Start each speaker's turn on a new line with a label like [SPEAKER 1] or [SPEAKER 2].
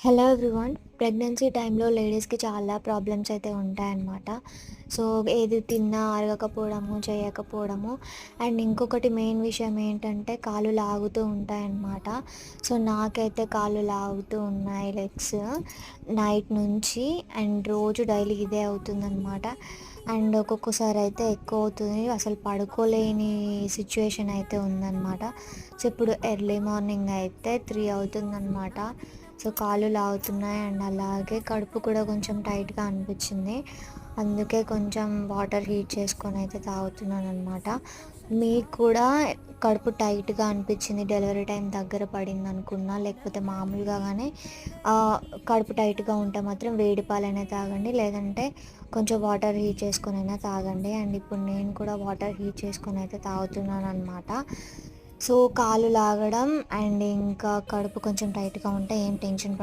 [SPEAKER 1] Hello everyone. Pregnancy టైంలో లేడీస్‌కి చాలా ప్రాబ్లమ్స్ అయితే ఉంటాయన్నమాట. సో, ఏది తిన్నా అరగకపోవడము, చేయకపోవడము అండ్ ఇంకొకటి మెయిన్ విషయం ఏంటంటే కాళ్ళు లాగుతూ ఉంటాయన్నమాట. సో, నాకైతే కాళ్ళు లాగుతూ ఉన్నాయి లెగ్స్ నైట్ నుంచి అండ్ రోజు డైలీ ఇదే అవుతుందన్నమాట. అండ్ ఒక్కొక్కసారి అయితే ఎక్కువ అవుతుంది. అసలు పడుకోలేని సిచ్యుయేషన్ అయితే ఉందన్నమాట. సో, ఇప్పుడు ఎర్లీ మార్నింగ్ అయితే 3 అవుతుందన్నమాట. సో, కాళ్ళు లాగుతున్నాయి అండ్ అలాగే కడుపు కూడా కొంచెం టైట్‌గా అనిపిచ్చింది. అందుకే కొంచెం వాటర్ హీట్ చేసుకొని అయితే తాగుతున్నాననమాట. మీకు కూడా కడుపు టైట్‌గా అనిపిచ్చింది, డెలివరీ టైం దగ్గర పడిందనుకున్నా, లేకపోతే మామూలుగా గానీ కడుపు టైట్‌గా ఉంటే మాత్రం వేడి పాలైనా తాగండి. లేదంటే కొంచెం వాటర్ హీట్ చేసుకొనైనా తాగండి. అండ్ ఇప్పుడు నేను కూడా వాటర్ హీట్ చేసుకొనైతే తాగుతున్నాననమాట. సో, కాళ్ళు లాగడం అండ్ ఇంకా కడుపు కొంచెం టైట్‌గా ఉంటే ఏం టెన్షన్